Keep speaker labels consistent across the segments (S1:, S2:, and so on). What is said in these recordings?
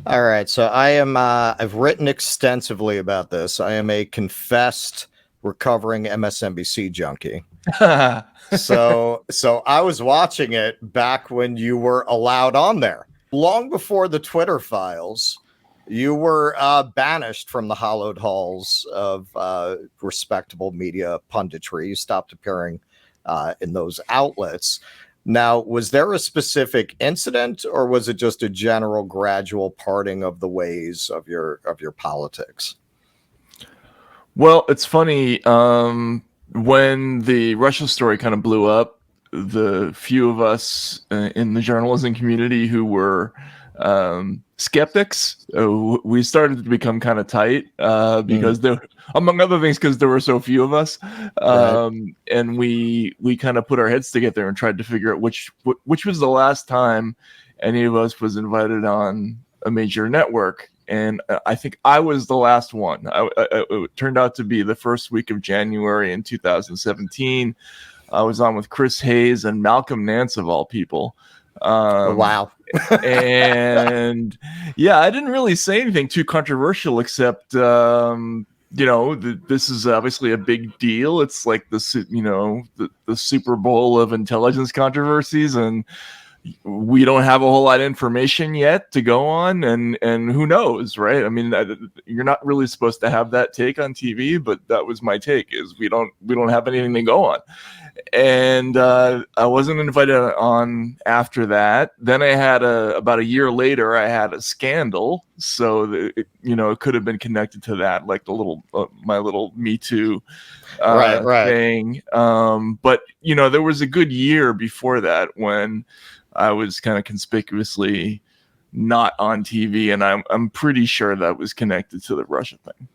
S1: All right, so I am. I've written extensively about this. I am a confessed recovering MSNBC junkie. So I was watching it back when you were allowed on there, long before the Twitter files. You were banished from the hallowed halls of respectable media punditry. You stopped appearing in those outlets. Now, was there a specific incident, or was it just a general, gradual parting of the ways of your politics?
S2: Well, it's funny. When the Russia story kind of blew up, the few of us in the journalism community who were skeptics, we started to become kind of tight because there, among other things, because there were so few of us, and we kind of put our heads together and tried to figure out which was the last time any of us was invited on a major network. And I think I was the last one. It turned out to be the first week of January in 2017. I was on with Chris Hayes and Malcolm Nance, of all people.
S1: Wow.
S2: And yeah, I didn't really say anything too controversial, except this is obviously a big deal. It's like the Super Bowl of intelligence controversies, and we don't have a whole lot of information yet to go on, and who knows, right? I mean, you're not really supposed to have that take on TV, but that was my take: is we don't have anything to go on. And I wasn't invited on after that. Then I had about a year later, I had a scandal, so it could have been connected to that, like the little my little Me Too thing. But there was a good year before that when I was kind of conspicuously not on TV, and I'm pretty sure that was connected to the Russia thing.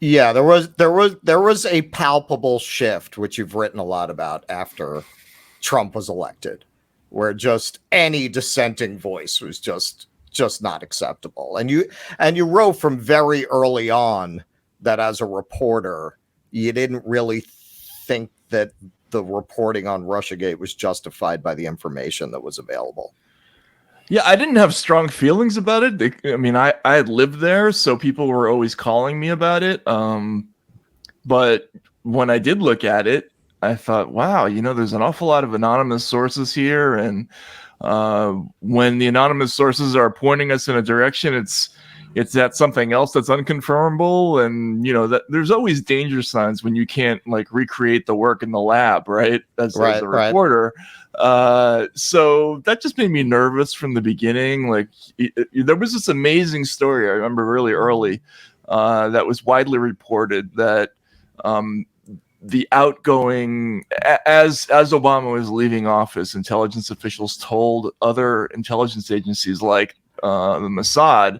S1: Yeah, there was a palpable shift, which you've written a lot about, after Trump was elected, where just any dissenting voice was just not acceptable. And you wrote from very early on that as a reporter, you didn't really think that the reporting on Russiagate was justified by the information that was available.
S2: Yeah, I didn't have strong feelings about it. I mean, I had lived there, so people were always calling me about it. But when I did look at it, I thought, wow, there's an awful lot of anonymous sources here. And when the anonymous sources are pointing us in a direction, it's that something else that's unconfirmable. And, that there's always danger signs when you can't recreate the work in the lab, right? As a reporter. So that just made me nervous from the beginning. There was this amazing story I remember really early that was widely reported that the outgoing, as Obama was leaving office, intelligence officials told other intelligence agencies like the Mossad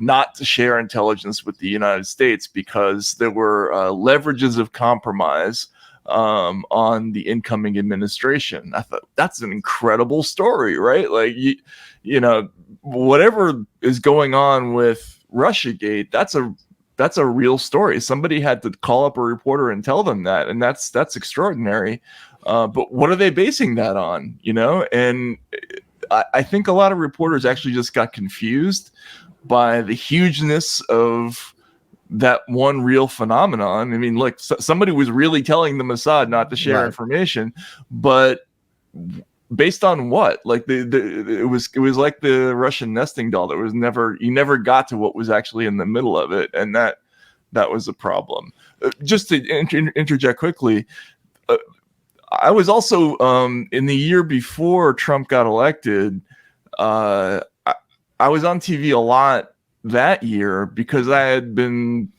S2: not to share intelligence with the United States because there were leverages of compromise on the incoming administration. I thought, that's an incredible story, right? Whatever is going on with Russiagate, that's a real story. Somebody had to call up a reporter and tell them that, and that's extraordinary. But what are they basing that on? And I think a lot of reporters actually just got confused by the hugeness of that one real phenomenon. I mean, somebody was really telling the Mossad not to share information, but based on what? It was like the Russian nesting doll. You never got to what was actually in the middle of it, and that was a problem. Just to interject quickly, I was also in the year before Trump got elected. I was on TV a lot that year because I had been,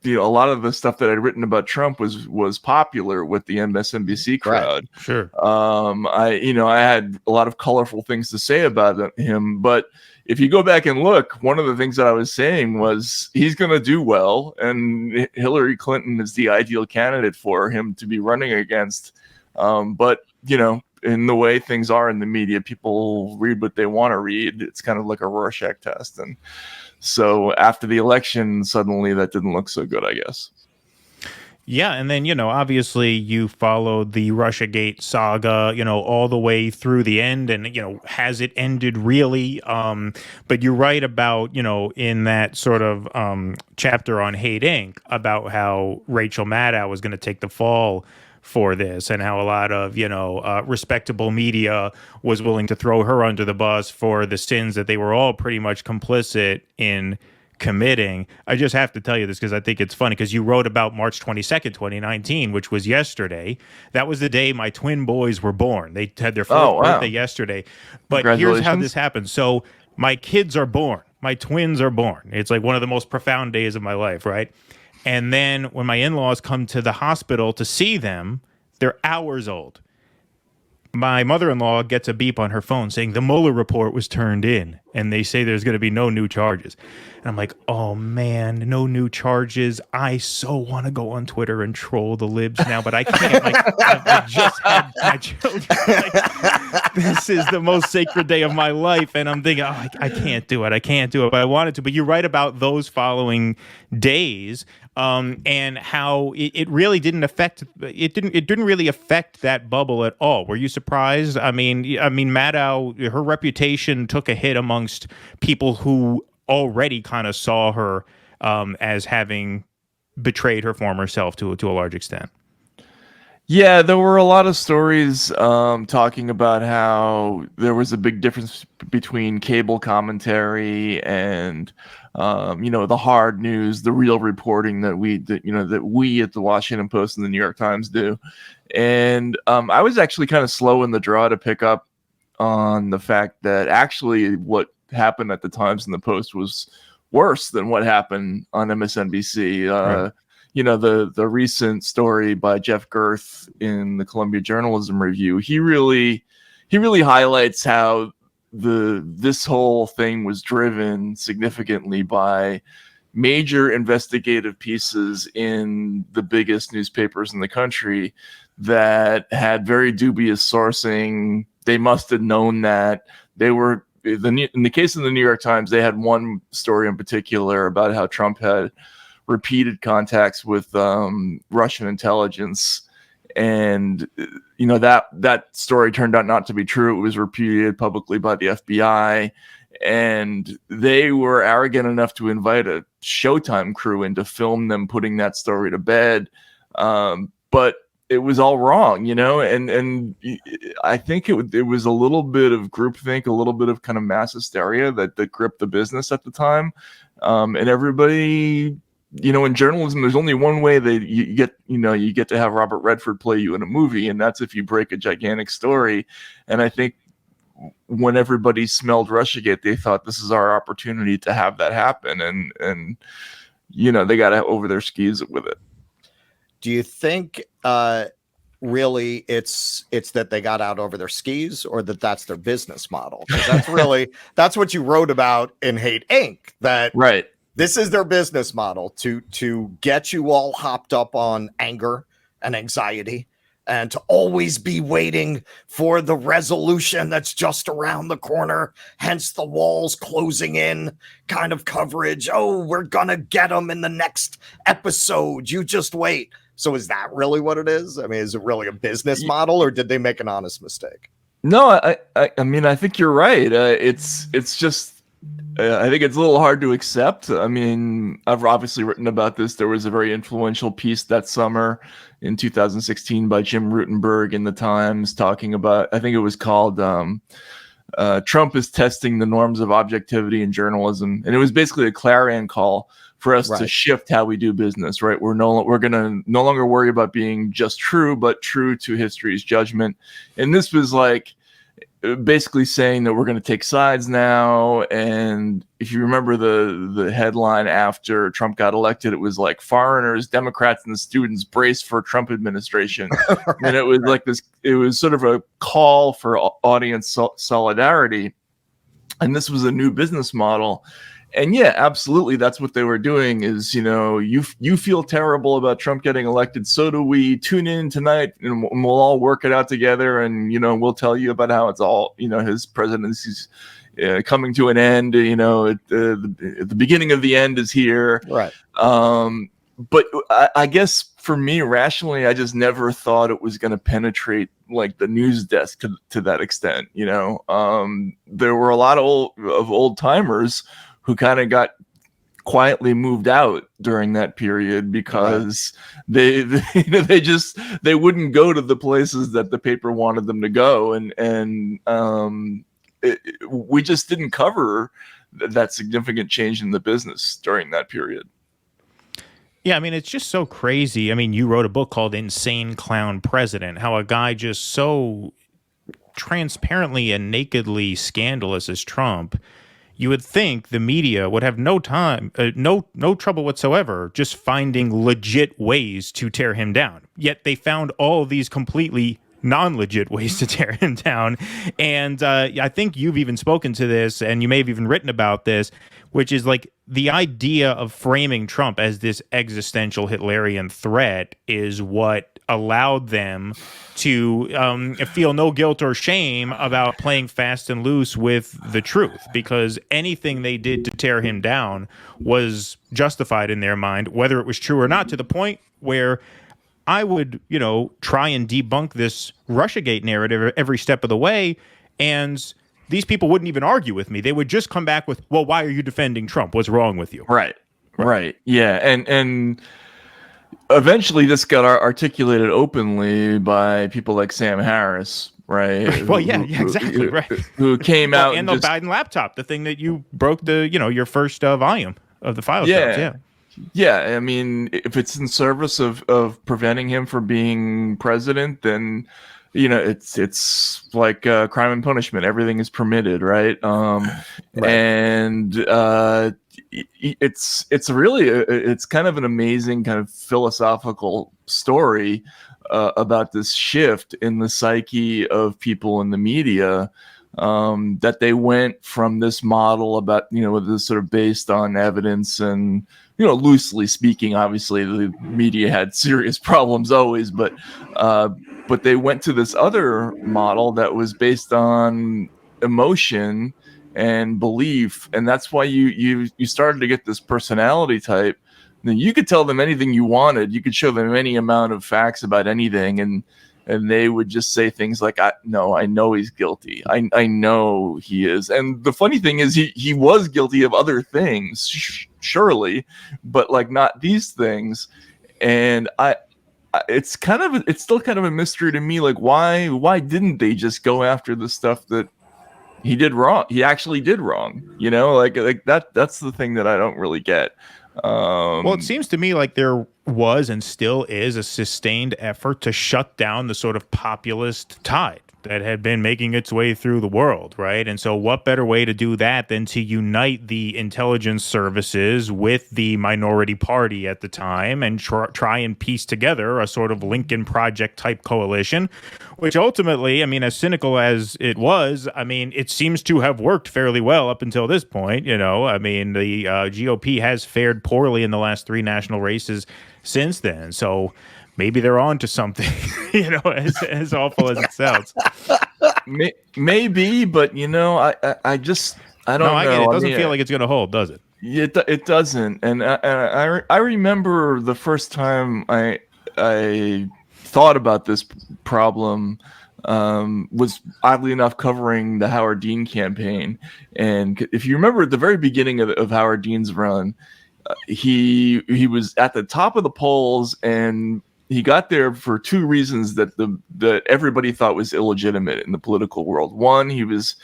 S2: a lot of the stuff that I'd written about Trump was popular with the MSNBC crowd.
S3: Right. Sure.
S2: I had a lot of colorful things to say about him, but if you go back and look, one of the things that I was saying was he's going to do well, and Hillary Clinton is the ideal candidate for him to be running against. But in the way things are in the media, people read what they want to read. It's kind of like a Rorschach test. And so after the election, suddenly that didn't look so good, I guess.
S3: Yeah, and then, obviously you followed the Russiagate saga, all the way through the end, and, has it ended really? But you're right about, in that sort of chapter on Hate Inc. about how Rachel Maddow was going to take the fall for this, and how a lot of, respectable media was willing to throw her under the bus for the sins that they were all pretty much complicit in committing. I just have to tell you this because I think it's funny, because you wrote about March 22nd, 2019, which was yesterday. That was the day my twin boys were born. They had their fourth birthday yesterday. But here's how this happened. So my kids are born. My twins are born. It's like one of the most profound days of my life, right? And then when my in-laws come to the hospital to see them, they're hours old. My mother-in-law gets a beep on her phone saying the Mueller report was turned in, and they say there's going to be no new charges. And I'm like, oh man, no new charges. I so want to go on Twitter and troll the libs now, but I can't. I just had my children. This is the most sacred day of my life, and I'm thinking, I can't do it. I can't do it, but I wanted to. But you're right about those following days. And how it really didn't affect it didn't really affect that bubble at all. Were you surprised? I mean, Maddow, her reputation took a hit amongst people who already kind of saw her as having betrayed her former self to a large extent.
S2: Yeah, there were a lot of stories talking about how there was a big difference between cable commentary and the hard news, the real reporting that we at the Washington Post and the New York Times do. And I was actually kind of slow in the draw to pick up on the fact that actually what happened at the Times and the Post was worse than what happened on MSNBC. Right. The recent story by Jeff Girth in the Columbia Journalism Review, he really highlights how this whole thing was driven significantly by major investigative pieces in the biggest newspapers in the country that had very dubious sourcing. They must have known that. They were, in the case of the New York Times, they had one story in particular about how Trump had repeated contacts with Russian intelligence, and that story turned out not to be true. It was repudiated publicly by the FBI, and they were arrogant enough to invite a Showtime crew in to film them putting that story to bed. But it was all wrong, and I think it was a little bit of groupthink, a little bit of kind of mass hysteria that gripped the business at the time, and everybody. In journalism, there's only one way that you get to have Robert Redford play you in a movie, and that's if you break a gigantic story. And I think when everybody smelled Russiagate, they thought this is our opportunity to have that happen, and they got over their skis with it.
S1: Do you think really it's that they got out over their skis, or that's their business model? Because that's what you wrote about in Hate Inc. That
S2: right.
S1: This is their business model to get you all hopped up on anger and anxiety, and to always be waiting for the resolution that's just around the corner, hence the walls closing in kind of coverage. Oh, we're gonna get them in the next episode. You just wait. So is that really what it is? I mean, is it really a business model, or did they make an honest mistake?
S2: No, I mean, I think you're right. It's just... I think it's a little hard to accept. I mean, I've obviously written about this. There was a very influential piece that summer in 2016 by Jim Rutenberg in the Times talking about, I think it was called Trump is testing the norms of objectivity in journalism. And it was basically a clarion call for us to shift how we do business, right? We're going to no longer worry about being just true, but true to history's judgment. And this was like, basically saying that we're going to take sides now. And if you remember the headline after Trump got elected, it was like foreigners, Democrats, and the students brace for Trump administration. And it was like this, it was sort of a call for audience solidarity. And this was a new business model. And yeah, absolutely. That's what they were doing is, you feel terrible about Trump getting elected. So do we. Tune in tonight and we'll all work it out together. And, we'll tell you about how it's all, his presidency's coming to an end. At the beginning of the end is here.
S1: Right.
S2: But I guess for me, rationally, I just never thought it was going to penetrate like the news desk to that extent. You know, there were a lot of old timers who kind of got quietly moved out during that period because they wouldn't go to the places that the paper wanted them to go, and we just didn't cover that significant change in the business during that period.
S3: Yeah, I mean, it's just so crazy. I mean, you wrote a book called Insane Clown President, how a guy just so transparently and nakedly scandalous as Trump, you would think the media would have no trouble whatsoever just finding legit ways to tear him down. Yet they found all of these completely non-legit ways to tear him down. And I think you've even spoken to this, and you may have even written about this, which is like the idea of framing Trump as this existential Hitlerian threat is what allowed them to feel no guilt or shame about playing fast and loose with the truth, because anything they did to tear him down was justified in their mind, whether it was true or not, to the point where I would, try and debunk this Russiagate narrative every step of the way, and these people wouldn't even argue with me. They would just come back with, well, why are you defending Trump? What's wrong with you?
S2: Right. Yeah. And eventually this got articulated openly by people like Sam Harris, right?
S3: Well, exactly, right.
S2: Who came out
S3: and the Biden laptop, the thing that you broke your first volume of the file shows.
S2: Yeah, I mean, if it's in service of preventing him from being president, then it's like crime and punishment. Everything is permitted, right? And it's really it's kind of an amazing kind of philosophical story about this shift in the psyche of people in the media. That they went from this model about, this sort of based on evidence and, loosely speaking, obviously the media had serious problems always, but they went to this other model that was based on emotion and belief. And that's why you started to get this personality type. Then you could tell them anything you wanted. You could show them any amount of facts about anything, and they would just say things like, I know he's guilty. I know he is. And the funny thing is he was guilty of other things, surely, but like not these things. And it's still kind of a mystery to me. Like, why didn't they just go after the stuff that he did wrong? He actually did wrong, like that's the thing that I don't really get.
S3: Well, it seems to me like there was and still is a sustained effort to shut down the sort of populist tide that had been making its way through the world, right? And so what better way to do that than to unite the intelligence services with the minority party at the time and try and piece together a sort of Lincoln Project type coalition, which ultimately, I mean, as cynical as it was, I mean, it seems to have worked fairly well up until this point. I mean, the GOP has fared poorly in the last 3 national races since then. So maybe they're on to something, as awful as it sounds.
S2: Maybe, but I don't know.
S3: I get it. It doesn't feel like it's going to hold, does it?
S2: It doesn't. And I remember the first time I thought about this problem was oddly enough covering the Howard Dean campaign. And if you remember at the very beginning of Howard Dean's run, he was at the top of the polls, and he got there for 2 reasons that everybody thought was illegitimate in the political world. One, he was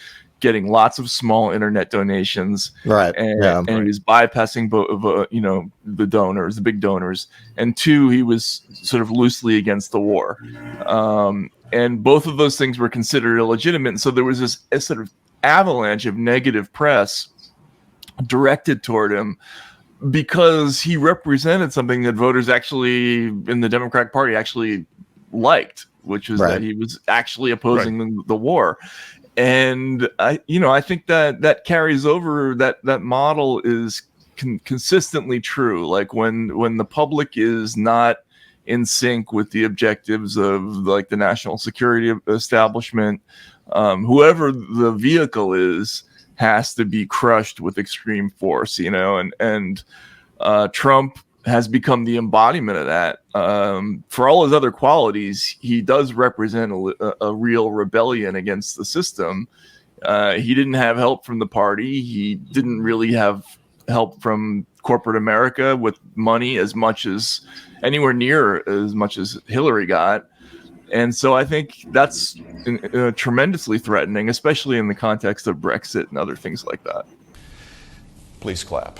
S2: getting lots of small internet donations,
S1: right?
S2: And he was bypassing the donors, the big donors. And 2, he was sort of loosely against the war, and both of those things were considered illegitimate. And so there was a sort of avalanche of negative press directed toward him, because he represented something that voters actually in the Democratic Party actually liked, which was that he was actually opposing the war. And I think that carries over. That model is consistently true. Like when the public is not in sync with the objectives of like the national security establishment, whoever the vehicle is has to be crushed with extreme force, and Trump has become the embodiment of that. For all his other qualities, he does represent a real rebellion against the system. He didn't have help from the party. He didn't really have help from corporate America with money as much as anywhere near as much as Hillary got. And so I think that's tremendously threatening, especially in the context of Brexit and other things like that.
S4: Please clap.